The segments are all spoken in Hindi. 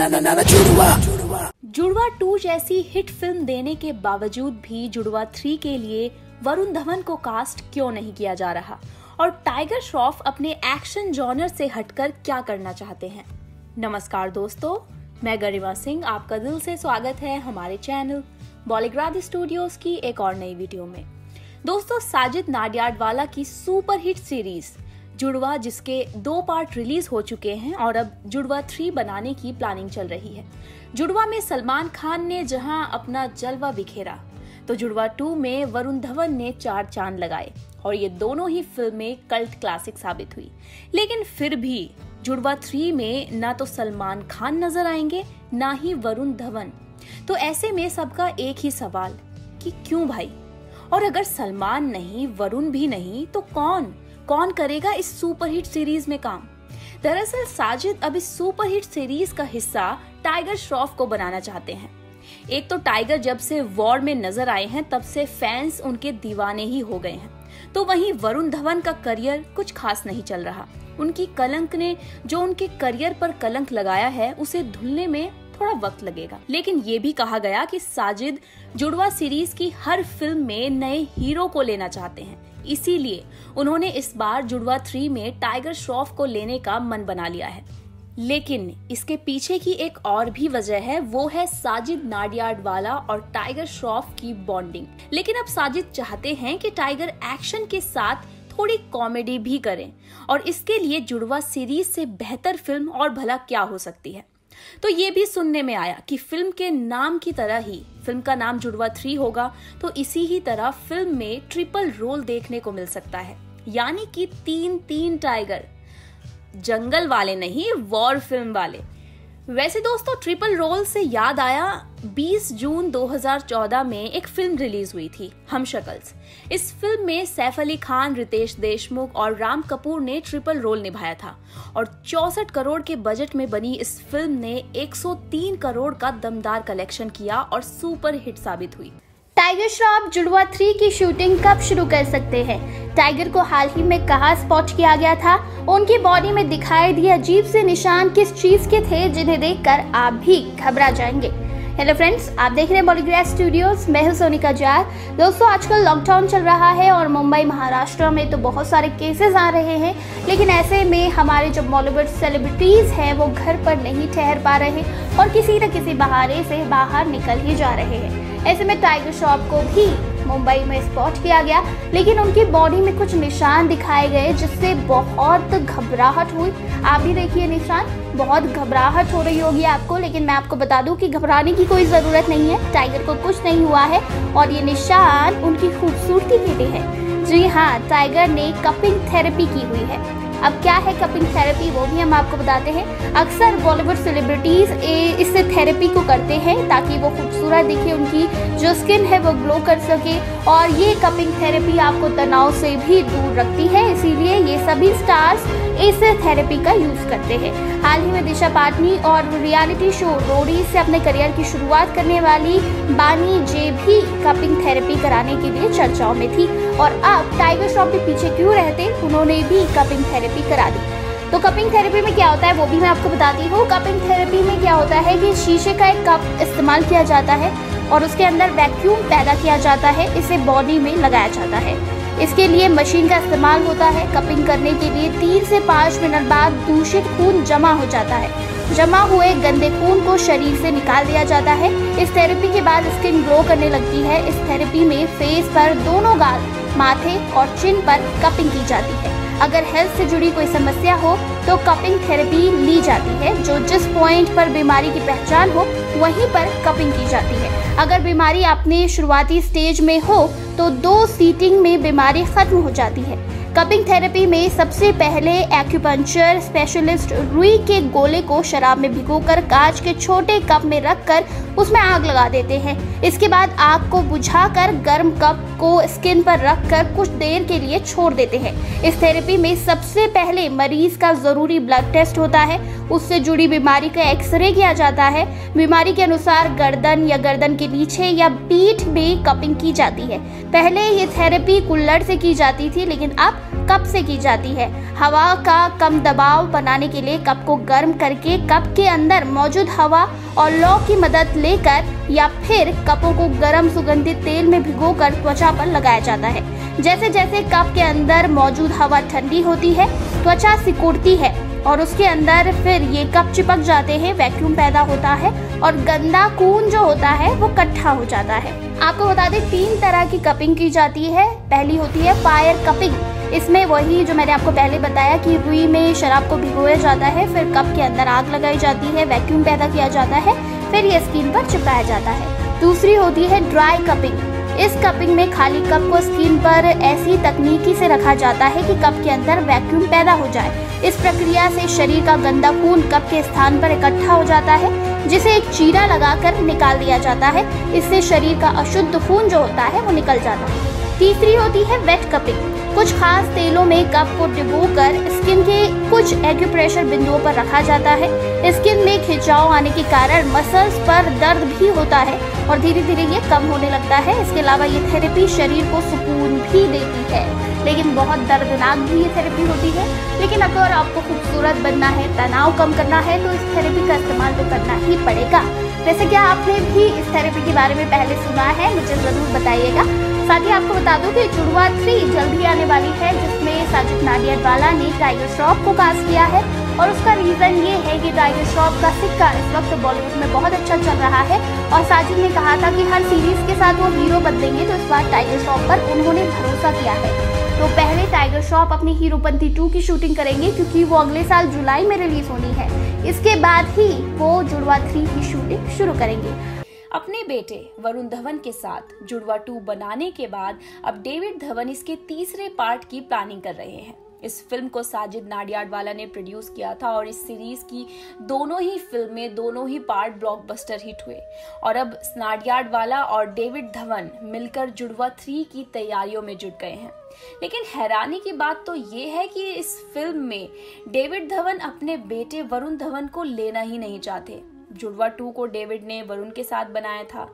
जुड़वा 2 जैसी हिट फिल्म देने के बावजूद भी जुड़वा 3 के लिए वरुण धवन को कास्ट क्यों नहीं किया जा रहा और टाइगर श्रॉफ अपने एक्शन जॉनर से हटकर क्या करना चाहते हैं। नमस्कार दोस्तों, मैं गरिमा सिंह, आपका दिल से स्वागत है हमारे चैनल बॉलीग्राड स्टूडियोज की एक और नई वीडियो में। दोस्तों, साजिद नाडियाडवाला की सुपर हिट सीरीज जुड़वा, जिसके 2 पार्ट रिलीज हो चुके हैं और अब जुड़वा 3 बनाने की प्लानिंग चल रही है। जुड़वा में सलमान खान ने जहां अपना जलवा बिखेरा, तो जुड़वा 2 में वरुण धवन ने 4 चांद लगाए और ये दोनों ही फिल्में कल्ट क्लासिक साबित हुई। लेकिन फिर भी जुड़वा 3 में ना तो सलमान खान नजर आएंगे ना ही वरुण धवन। तो ऐसे में सबका एक ही सवाल कि क्यों भाई? और अगर सलमान नहीं, वरुण भी नहीं, तो कौन करेगा इस सुपरहिट सीरीज में काम? दरअसल साजिद अब इस सुपरहिट सीरीज का हिस्सा टाइगर श्रॉफ को बनाना चाहते हैं। एक तो टाइगर जब से वॉर में नजर आए हैं तब से फैंस उनके दीवाने ही हो गए हैं, तो वहीं वरुण धवन का करियर कुछ खास नहीं चल रहा। उनकी कलंक ने जो उनके करियर पर कलंक लगाया है उसे धुलने में थोड़ा वक्त लगेगा। लेकिन ये भी कहा गया कि साजिद जुड़वा सीरीज की हर फिल्म में नए हीरो को लेना चाहते हैं, इसीलिए उन्होंने इस बार जुड़वा 3 में टाइगर श्रॉफ को लेने का मन बना लिया है। लेकिन इसके पीछे की एक और भी वजह है, वो है साजिद नाडियाडवाला और टाइगर श्रॉफ की बॉन्डिंग। लेकिन अब साजिद चाहते हैं कि टाइगर एक्शन के साथ थोड़ी कॉमेडी भी करें और इसके लिए जुड़वा सीरीज से बेहतर फिल्म और भला क्या हो सकती है। तो ये भी सुनने में आया कि फिल्म के नाम की तरह ही फिल्म का नाम जुड़वा 3 होगा, तो इसी ही तरह फिल्म में ट्रिपल रोल देखने को मिल सकता है, यानी कि 3 टाइगर, जंगल वाले नहीं, वॉर फिल्म वाले। वैसे दोस्तों, ट्रिपल रोल से याद आया, 20 जून 2014 में एक फिल्म रिलीज हुई थी, हम शक्ल्स। इस फिल्म में सैफ अली खान, रितेश देशमुख और राम कपूर ने ट्रिपल रोल निभाया था और 64 करोड़ के बजट में बनी इस फिल्म ने 103 करोड़ का दमदार कलेक्शन किया और सुपर हिट साबित हुई। टाइगर श्रॉफ जुड़वा 3 की शूटिंग कब शुरू कर सकते हैं? टाइगर को हाल ही में कहां स्पॉट किया गया था? उनकी बॉडी में दिखाई दिए अजीब से निशान किस चीज के थे जिन्हें देखकर आप भी घबरा जाएंगे? हेलो फ्रेंड्स, आप देख रहे हैं बॉलीग्राड स्टूडियोज, मैं हूं सोनिका जार। दोस्तों, आजकल लॉकडाउन चल रहा है और मुंबई, महाराष्ट्र में तो बहुत सारे केसेस आ रहे हैं। लेकिन ऐसे में हमारे जो बॉलीवुड सेलिब्रिटीज हैं वो घर पर नहीं ठहर पा रहे और किसी न किसी बहाने से बाहर निकल ही जा रहे हैं। ऐसे में टाइगर श्रॉफ को भी मुंबई में स्पॉट किया गया, लेकिन उनकी बॉडी में कुछ निशान दिखाए गए जिससे बहुत घबराहट हुई। आप भी देखिए निशान, बहुत घबराहट हो रही होगी आपको, लेकिन मैं आपको बता दूं कि घबराने की कोई ज़रूरत नहीं है। टाइगर को कुछ नहीं हुआ है और ये निशान उनकी खूबसूरती के लिए है। जी हाँ, टाइगर ने कपिंग थेरेपी की हुई है। अब क्या है कपिंग थेरेपी, वो भी हम आपको बताते हैं। अक्सर बॉलीवुड सेलिब्रिटीज इस थेरेपी को करते हैं ताकि वो खूबसूरत दिखे, उनकी जो स्किन है वो ग्लो कर सके, और ये कपिंग थेरेपी आपको तनाव से भी दूर रखती है, इसीलिए ये सभी स्टार्स इस थेरेपी का यूज करते हैं। हाल ही में दिशा पाटनी और रियलिटी शो रोडी से अपने करियर की शुरुआत करने वाली बानी जे भी कपिंग थेरेपी कराने के लिए चर्चाओं में थी और अब टाइगर श्रॉफ के पीछे क्यों रहते, उन्होंने भी कपिंग थेरेपी करा दी। तो कपिंग थेरेपी में क्या होता है वो भी मैं आपको बताती हूँ। कपिंग थेरेपी में क्या होता है कि शीशे का एक कप इस्तेमाल किया जाता है और उसके अंदर वैक्यूम पैदा किया जाता है, इसे बॉडी में लगाया जाता है। इसके लिए मशीन का इस्तेमाल होता है। कपिंग करने के लिए 3 से 5 मिनट बाद दूषित खून जमा हो जाता है। जमा हुए गंदे खून को शरीर से निकाल दिया जाता है। इस थेरेपी के बाद स्किन ग्लो करने लगती है। इस थेरेपी में फेस पर दोनों गाल, माथे और चिन पर कपिंग की जाती है। अगर हेल्थ से जुड़ी कोई समस्या हो तो कपिंग थेरेपी ली जाती है। जो जिस पॉइंट पर बीमारी की पहचान हो वहीं पर कपिंग की जाती है। अगर बीमारी अपने शुरुआती स्टेज में हो तो 2 सीटिंग में बीमारी खत्म हो जाती है। कपिंग थेरेपी में सबसे पहले एक्यूपंक्चर स्पेशलिस्ट रुई के गोले को शराब में भिगोकर कांच के छोटे कप में रखकर उसमें आग लगा देते हैं। इसके बाद आग को बुझाकर गर्म कप को स्किन पर रखकर कुछ देर के लिए छोड़ देते हैं। इस थेरेपी में सबसे पहले मरीज का जरूरी ब्लड टेस्ट होता है, उससे जुड़ी बीमारी का एक्सरे किया जाता है। बीमारी के अनुसार गर्दन या गर्दन के नीचे या पीठ में कपिंग की जाती है। पहले ये थेरेपी कुल्हड़ से की जाती थी, लेकिन अब कप से की जाती है। हवा का कम दबाव बनाने के लिए कप को गर्म करके कप के अंदर मौजूद हवा और लौ की मदद लेकर या फिर कपों को गर्म सुगंधित तेल में भिगोकर त्वचा पर लगाया जाता है। जैसे जैसे कप के अंदर मौजूद हवा ठंडी होती है, त्वचा सिकुड़ती है और उसके अंदर फिर ये कप चिपक जाते हैं, वैक्यूम पैदा होता है और गंदा खून जो होता है वो इकट्ठा हो जाता है। आपको बता दें 3 तरह की कपिंग की जाती है। पहली होती है फायर कपिंग। इसमें वही जो मैंने आपको पहले बताया कि रुई में शराब को भिगोया जाता है, फिर कप के अंदर आग लगाई जाती है, वैक्यूम पैदा किया जाता है, फिर ये स्किन पर चिपकाया जाता है। दूसरी होती है ड्राई कपिंग। इस कपिंग में खाली कप को स्किन पर ऐसी तकनीकी से रखा जाता है कि कप के अंदर वैक्यूम पैदा हो जाए। इस प्रक्रिया से शरीर का गंदा खून कप के स्थान पर इकट्ठा हो जाता है, जिसे एक चीरा लगाकर निकाल दिया जाता है। इससे शरीर का अशुद्ध खून जो होता है वो निकल जाता है। तीसरी होती है वेट कपिंग। कुछ खास तेलों में कप को डुबोकर स्किन के कुछ एक्यूप्रेशर बिंदुओं पर रखा जाता है। स्किन में खिंचाव आने के कारण मसल्स पर दर्द भी होता है और धीरे धीरे ये कम होने लगता है। इसके अलावा ये थेरेपी शरीर को सुकून भी देती है, लेकिन बहुत दर्दनाक भी ये थेरेपी होती है। लेकिन अगर आपको खूबसूरत बनना है, तनाव कम करना है, तो इस थेरेपी का इस्तेमाल तो करना ही पड़ेगा। वैसे क्या आपने भी इस थेरेपी के बारे में पहले सुना है? मुझे जरूर बताइएगा। साथ ही आपको बता दूं कि जुड़वा 3 जल्द ही आने वाली है, जिसमें साजिद नाडियाडवाला ने टाइगर श्रॉफ को कास्ट किया है और उसका रीजन ये है कि टाइगर श्रॉफ का सिक्का इस वक्त बॉलीवुड में बहुत अच्छा चल रहा है और साजिद ने कहा था कि हर सीरीज के साथ वो हीरो बदलेंगे, तो इस बार टाइगर श्रॉफ पर उन्होंने भरोसा किया है। तो पहले टाइगर श्रॉफ अपनी हीरोपंती 2 की शूटिंग करेंगे, क्योंकि वो अगले साल जुलाई में रिलीज होनी है। इसके बाद ही वो जुड़वा 3 की शूटिंग शुरू करेंगे। अपने बेटे वरुण धवन के साथ जुड़वा 2 बनाने के बाद अब डेविड धवन इसके तीसरे पार्ट की प्लानिंग कर रहे हैं। इस फिल्म को साजिद नाडियाडवाला ने प्रोड्यूस किया था और इस सीरीज की दोनों ही फिल्में, दोनों ही पार्ट ब्लॉकबस्टर हिट हुए और अब नाडियाडवाला और डेविड धवन मिलकर जुड़वा 3 की तैयारियों में जुट गए हैं। लेकिन हैरानी की बात तो ये है कि इस फिल्म में डेविड धवन अपने बेटे वरुण धवन को लेना ही नहीं चाहते। जुड़वा 2 को डेविड ने वरुण के साथ बनाया था,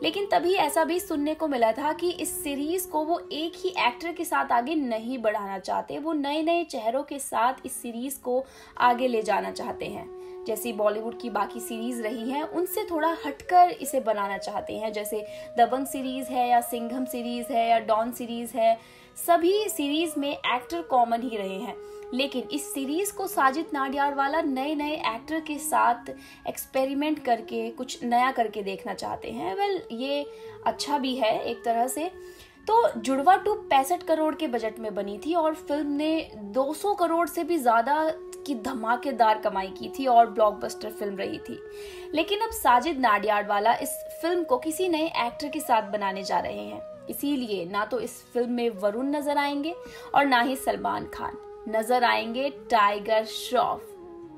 लेकिन तभी ऐसा भी सुनने को मिला था कि इस सीरीज को वो एक ही एक्टर के साथ आगे नहीं बढ़ाना चाहते। वो नए नए चेहरों के साथ इस सीरीज को आगे ले जाना चाहते हैं। जैसी बॉलीवुड की बाकी सीरीज रही हैं, उनसे थोड़ा हटकर इसे बनाना चाहते हैं। जैसे दबंग सीरीज है या सिंघम सीरीज है या डॉन सीरीज है, सभी सीरीज में एक्टर कॉमन ही रहे हैं। लेकिन इस सीरीज को साजिद नाडियाडवाला नए नए एक्टर के साथ एक्सपेरिमेंट करके कुछ नया करके देखना चाहते हैं। वेल, ये अच्छा भी है एक तरह से। तो जुड़वा 2 65 करोड़ के बजट में बनी थी और फिल्म ने 200 करोड़ से भी ज्यादा की धमाकेदार कमाई की थी और ब्लॉकबस्टर फिल्म रही थी। लेकिन अब साजिद नाडियाडवाला इस फिल्म को किसी नए एक्टर के साथ बनाने जा रहे हैं, इसीलिए ना तो इस फिल्म में वरुण नजर आएंगे और ना ही सलमान खान, नजर आएंगे टाइगर श्रॉफ।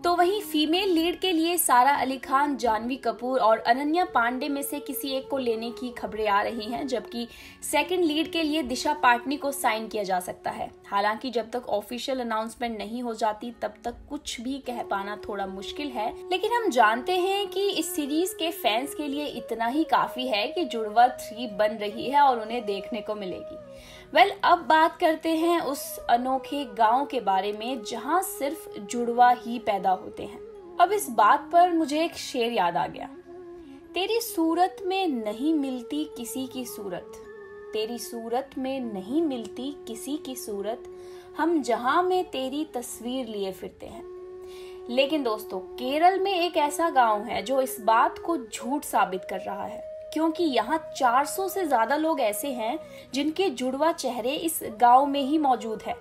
तो वहीं फीमेल लीड के लिए सारा अली खान, जानवी कपूर और अनन्या पांडे में से किसी एक को लेने की खबरें आ रही हैं, जबकि सेकंड लीड के लिए दिशा पाटनी को साइन किया जा सकता है। हालांकि जब तक ऑफिशियल अनाउंसमेंट नहीं हो जाती तब तक कुछ भी कह पाना थोड़ा मुश्किल है। लेकिन हम जानते हैं कि इस सीरीज के फैंस के लिए इतना ही काफी है कि जुड़वा 3 बन रही है और उन्हें देखने को मिलेगी। वेल, अब बात करते हैं उस अनोखे गांव के बारे में जहां सिर्फ जुड़वा ही पैदा होते हैं। अब इस बात पर मुझे एक शेर याद आ गया। तेरी सूरत में नहीं मिलती किसी की सूरत, तेरी सूरत में नहीं मिलती किसी की सूरत, हम जहां में तेरी तस्वीर लिए फिरते हैं। लेकिन दोस्तों, केरल में एक ऐसा गांव है जो इस बात को झूठ साबित कर रहा है, क्योंकि यहाँ 400 से ज्यादा लोग ऐसे हैं जिनके जुड़वा चेहरे इस गांव में ही मौजूद है।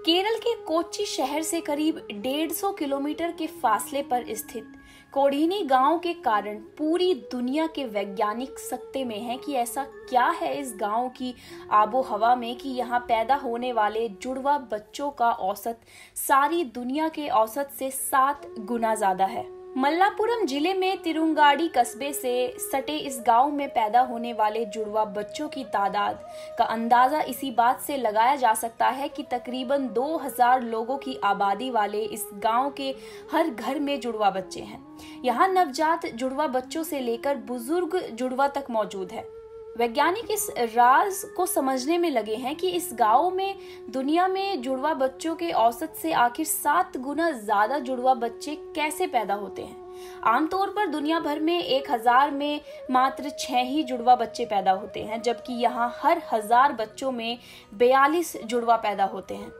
केरल के कोच्चि शहर से करीब 150 किलोमीटर के फासले पर स्थित कोडीनी गांव के कारण पूरी दुनिया के वैज्ञानिक सकते में हैं कि ऐसा क्या है इस गांव की आबो हवा में कि यहाँ पैदा होने वाले जुड़वा बच्चों का औसत सारी दुनिया के औसत से 7 गुना ज्यादा है। मल्लापुरम जिले में तिरुंगाड़ी कस्बे से सटे इस गांव में पैदा होने वाले जुड़वा बच्चों की तादाद का अंदाजा इसी बात से लगाया जा सकता है कि तकरीबन 2000 लोगों की आबादी वाले इस गांव के हर घर में जुड़वा बच्चे हैं। यहाँ नवजात जुड़वा बच्चों से लेकर बुजुर्ग जुड़वा तक मौजूद है। वैज्ञानिक इस राज को समझने में लगे हैं कि इस गांव में दुनिया में जुड़वा बच्चों के औसत से आखिर 7 गुना ज्यादा जुड़वा बच्चे कैसे पैदा होते हैं। आमतौर पर दुनिया भर में 1000 में मात्र 6 ही जुड़वा बच्चे पैदा होते हैं, जबकि यहाँ हर 1000 बच्चों में 42 जुड़वा पैदा होते हैं।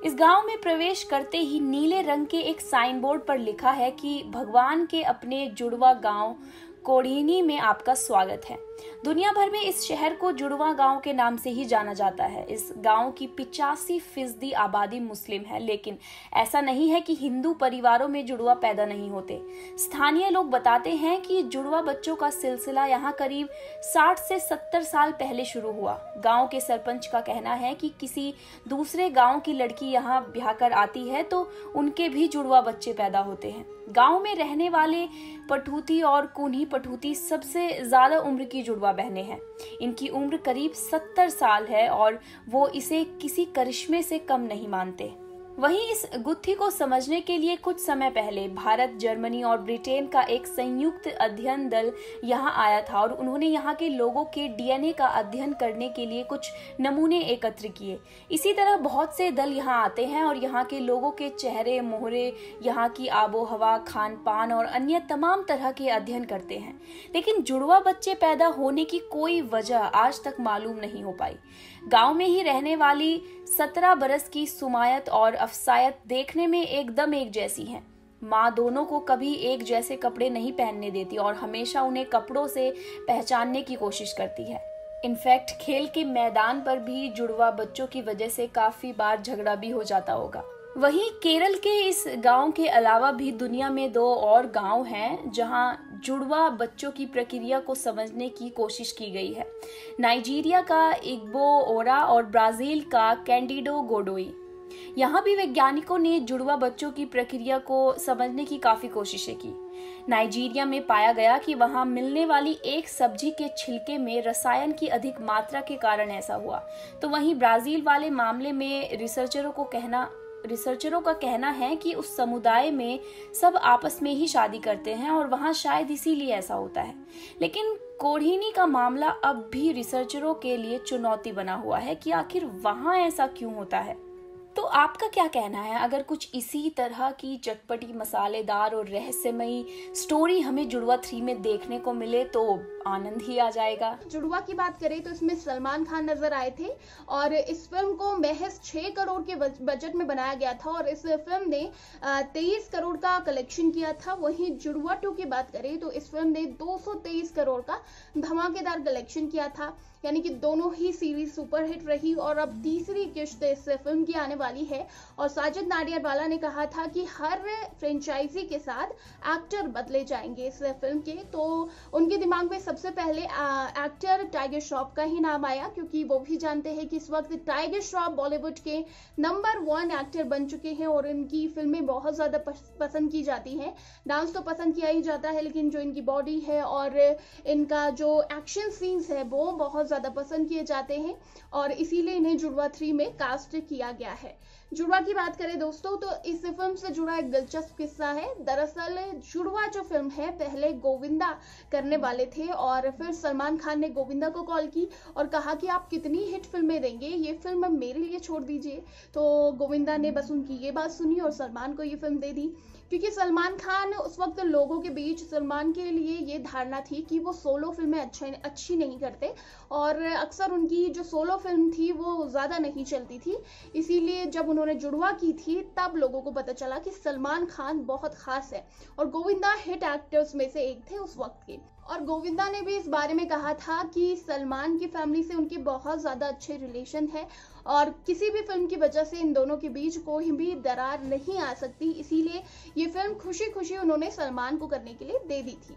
इस गांव में प्रवेश करते ही नीले रंग के एक साइन बोर्ड पर लिखा है कि भगवान के अपने जुड़वा गांव कोढ़ीनी में आपका स्वागत है। दुनिया भर में इस शहर को जुड़वा गांव के नाम से ही जाना जाता है। इस गांव की 85% आबादी मुस्लिम है, लेकिन ऐसा नहीं है कि हिंदू परिवारों में जुड़वा पैदा नहीं होते। स्थानीय लोग बताते हैं कि जुड़वा बच्चों का सिलसिला यहाँ करीब 60 से 70 साल पहले शुरू हुआ। गांव के सरपंच का कहना है कि किसी दूसरे गांव की लड़की यहाँ ब्याह कर आती है तो उनके भी जुड़वा बच्चे पैदा होते हैं। गांव में रहने वाले पठूती और कुन्ही पठूती सबसे ज्यादा उम्र की जुड़वा बहनें हैं। इनकी उम्र करीब 70 साल है और वो इसे किसी करिश्मे से कम नहीं मानते। वहीं इस गुत्थी को समझने के लिए कुछ समय पहले भारत, जर्मनी और ब्रिटेन का एक संयुक्त अध्ययन दल यहाँ आया था और उन्होंने यहाँ के लोगों के डीएनए का अध्ययन करने के लिए कुछ नमूने एकत्र किए। इसी तरह बहुत से दल यहाँ आते हैं और यहाँ के लोगों के चेहरे, मोहरे, यहाँ की आबोहवा, खान पान और अन्य तमाम तरह के अध्ययन करते हैं। लेकिन जुड़वा बच्चे पैदा होने की कोई वजह आज तक मालूम नहीं हो पाई। गांव में ही रहने वाली 17 बरस की सुमायत और अफसायत देखने में एकदम एक जैसी हैं। माँ दोनों को कभी एक जैसे कपड़े नहीं पहनने देती और हमेशा उन्हें कपड़ों से पहचानने की कोशिश करती है। इनफैक्ट खेल के मैदान पर भी जुड़वा बच्चों की वजह से काफी बार झगड़ा भी हो जाता होगा। वहीं केरल के इस गांव के अलावा भी दुनिया में 2 और गांव हैं जहां जुड़वा बच्चों की प्रक्रिया को समझने की कोशिश की गई है। नाइजीरिया का इग्बो ओरा और ब्राजील का कैंडिडो गोडोई। यहाँ भी वैज्ञानिकों ने जुड़वा बच्चों की प्रक्रिया को समझने की काफी कोशिशें की। नाइजीरिया में पाया गया कि वहां मिलने वाली एक सब्जी के छिलके में रसायन की अधिक मात्रा के कारण ऐसा हुआ। तो वहीं ब्राजील वाले मामले में रिसर्चरों का कहना है कि उस समुदाय में सब आपस में ही शादी करते हैं और वहां शायद इसीलिए ऐसा होता है। लेकिन कोढ़ीनी का मामला अब भी रिसर्चरों के लिए चुनौती बना हुआ है कि आखिर वहां ऐसा क्यों होता है। तो आपका क्या कहना है? अगर कुछ इसी तरह की चटपटी, मसालेदार और रहस्यमयी स्टोरी हमें जुड़वा 3 में देखने को मिले तो आनंद ही आ जाएगा। जुड़वा की बात करें तो इसमें सलमान खान नजर आए थे और इस फिल्म को महज 6 करोड़ के बजट में बनाया गया था और इस फिल्म ने 23 करोड़ का कलेक्शन किया था। वहीं जुड़वा 2 की बात करें तो इस फिल्म ने 223 करोड़ का धमाकेदार कलेक्शन किया था। यानी कि दोनों ही सीरीज सुपरहिट रही और अब तीसरी किश्त इस फिल्म की आने वाली है। और साजिद नाडियाडवाला ने कहा था कि हर फ्रेंचाइजी के साथ एक्टर बदले जाएंगे इस फिल्म के। तो उनके दिमाग में सबसे पहले एक्टर टाइगर श्रॉफ का ही नाम आया, क्योंकि वो भी जानते हैं कि इस वक्त टाइगर श्रॉफ बॉलीवुड के नंबर 1 एक्टर बन चुके हैं और इनकी फिल्में बहुत ज्यादा पसंद की जाती हैं। डांस तो पसंद किया ही जाता है, लेकिन जो इनकी बॉडी है और इनका जो एक्शन सीन्स है वो बहुत ज्यादा पसंद किए जाते हैं और इसीलिए इन्हें जुड़वा 3 में कास्ट किया गया है। जुड़वा की बात करें दोस्तों तो इस फिल्म से जुड़ा एक दिलचस्प किस्सा है। दरअसल जुड़वा जो फिल्म है पहले गोविंदा करने वाले थे और फिर सलमान खान ने गोविंदा को कॉल की और कहा कि आप कितनी हिट फिल्में देंगे, ये फिल्म मेरे लिए छोड़ दीजिए। तो गोविंदा ने बस उनकी ये बात सुनी और सलमान को ये फिल्म दे दी, क्योंकि सलमान खान उस वक्त लोगों के बीच सलमान के लिए ये धारणा थी कि वो सोलो फिल्में अच्छी नहीं करते और अक्सर उनकी जो सोलो फिल्म थी वो ज़्यादा नहीं चलती थी। इसीलिए जब उन्होंने जुड़वा की थी तब लोगों को पता चला कि सलमान खान बहुत खास है और गोविंदा हिट एक्टर्स में से एक थे उस वक्त के। और गोविंदा ने भी इस बारे में कहा था कि सलमान की फैमिली से उनके बहुत ज़्यादा अच्छे रिलेशन है और किसी भी फिल्म की वजह से इन दोनों के बीच कोई भी दरार नहीं आ सकती, इसीलिए ये फिल्म खुशी खुशी उन्होंने सलमान को करने के लिए दे दी थी।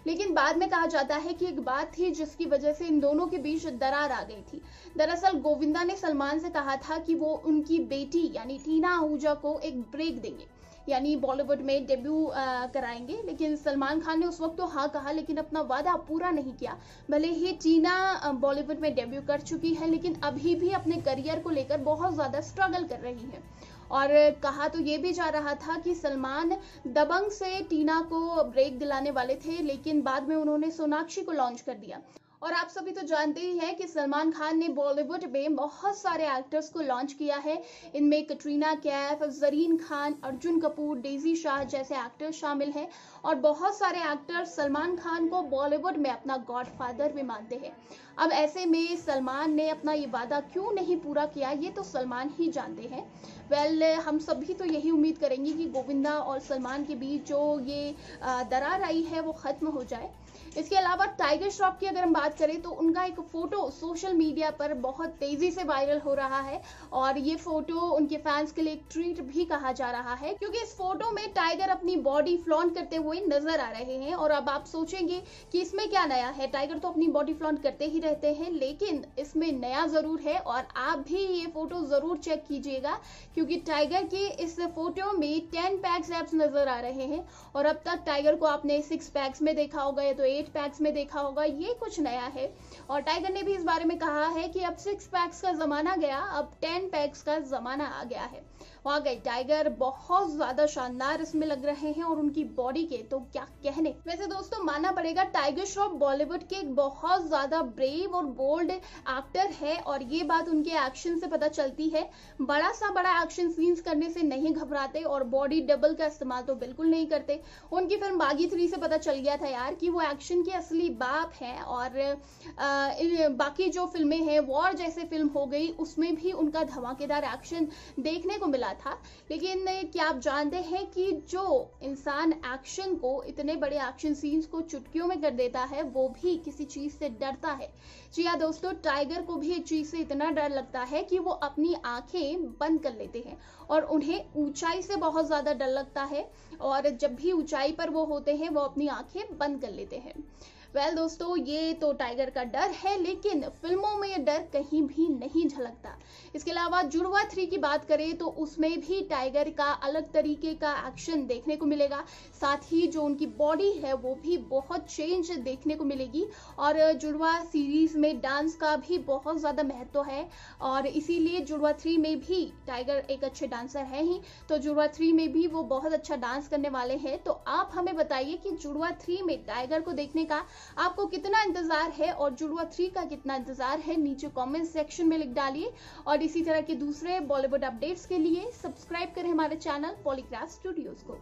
लेकिन बाद में कहा जाता है कि एक बात थी जिसकी वजह से इन दोनों के बीच दरार आ गई थी। दरअसल गोविंदा ने सलमान से कहा था कि वो उनकी बेटी यानी टीना आहूजा को एक ब्रेक देंगे, यानी बॉलीवुड में डेब्यू कराएंगे। लेकिन सलमान खान ने उस वक्त तो हाँ कहा, लेकिन अपना वादा पूरा नहीं किया। भले ही टीना बॉलीवुड में डेब्यू कर चुकी है, लेकिन अभी भी अपने करियर को लेकर बहुत ज़्यादा स्ट्रगल कर रही है। और कहा तो ये भी जा रहा था कि सलमान दबंग से टीना को ब्रेक दिलाने वाले थे, लेकिन बाद में उन्होंने सोनाक्षी को लॉन्च कर दिया। और आप सभी तो जानते ही हैं कि सलमान खान ने बॉलीवुड में बहुत सारे एक्टर्स को लॉन्च किया है। इनमें कटरीना कैफ, ज़रीन खान, अर्जुन कपूर, डेजी शाह जैसे एक्टर्स शामिल हैं और बहुत सारे एक्टर्स सलमान खान को बॉलीवुड में अपना गॉडफादर भी मानते हैं। अब ऐसे में सलमान ने अपना ये वादा क्यों नहीं पूरा किया, ये तो सलमान ही जानते हैं। हम सभी तो यही उम्मीद करेंगे कि गोविंदा और सलमान के बीच जो ये दरार आई है वो खत्म हो जाए। इसके अलावा टाइगर श्रॉफ की अगर हम बात करें तो उनका एक फोटो सोशल मीडिया पर बहुत तेजी से वायरल हो रहा है और ये फोटो उनके फैंस के लिए एक ट्रीट भी कहा जा रहा है, क्योंकि इस फोटो में टाइगर अपनी बॉडी फ्लॉन्ट करते हुए नजर आ रहे हैं। और अब आप सोचेंगे कि इसमें क्या नया है, टाइगर तो अपनी बॉडी फ्लॉन्ट करते ही रहते हैं, लेकिन इसमें नया जरूर है और आप भी ये फोटो जरूर चेक कीजिएगा, क्योंकि टाइगर के इस फोटो में 10 पैक्स एब्स नजर आ रहे हैं और अब तक टाइगर को आपने 6 पैक्स में देखा होगा या तो 8 पैक्स में देखा होगा। ये कुछ नया है और टाइगर ने भी इस बारे में कहा है कि अब 6 पैक्स का जमाना गया, अब 10 पैक्स का जमाना आ गया है। वाकई टाइगर बहुत ज्यादा शानदार इसमें लग रहे हैं और उनकी बॉडी के तो क्या कहने। वैसे दोस्तों मानना पड़ेगा टाइगर श्रॉफ बॉलीवुड के एक बहुत ज्यादा ब्रेव और बोल्ड एक्टर है और ये बात उनके एक्शन से पता चलती है। बड़ा एक्शन सीन्स करने से नहीं घबराते और बॉडी डबल का इस्तेमाल तो बिल्कुल नहीं करते। उनकी फिल्म बागी 3 से पता चल गया था यार कि वो एक्शन के असली बाप हैं और बाकी जो फिल्में हैं, वॉर जैसे फिल्म हो गई, उसमें भी उनका धमाकेदार एक्शन देखने को मिला था। लेकिन क्या आप जानते हैं कि जो इंसान एक्शन को, इतने बड़े एक्शन सीन्स को चुटकियों में कर देता है, वो भी किसी चीज से डरता है। जी हाँ दोस्तों, टाइगर को भी एक चीज से इतना डर लगता है कि वो अपनी आंखें बंद कर लेते हैं और उन्हें ऊंचाई से बहुत ज्यादा डर लगता है और जब भी ऊंचाई पर वो होते हैं वो अपनी आंखें बंद कर लेते हैं। दोस्तों ये तो टाइगर का डर है, लेकिन फिल्मों में ये डर कहीं भी नहीं झलकता। इसके अलावा जुड़वा 3 की बात करें तो उसमें भी टाइगर का अलग तरीके का एक्शन देखने को मिलेगा, साथ ही जो उनकी बॉडी है वो भी बहुत चेंज देखने को मिलेगी और जुड़वा सीरीज में डांस का भी बहुत ज्यादा महत्व है और इसीलिए जुड़वा 3 में भी टाइगर एक अच्छे डांसर है ही, तो जुड़वा 3 में भी वो बहुत अच्छा डांस करने वाले हैं। तो आप हमें बताइए कि जुड़वा 3 में टाइगर को देखने का आपको कितना इंतजार है और जुड़वा 3 का कितना इंतजार है, नीचे कमेंट सेक्शन में लिख डालिए। और इसी तरह के दूसरे बॉलीवुड अपडेट्स के लिए सब्सक्राइब करें हमारे चैनल पॉलीग्राफ स्टूडियोज को।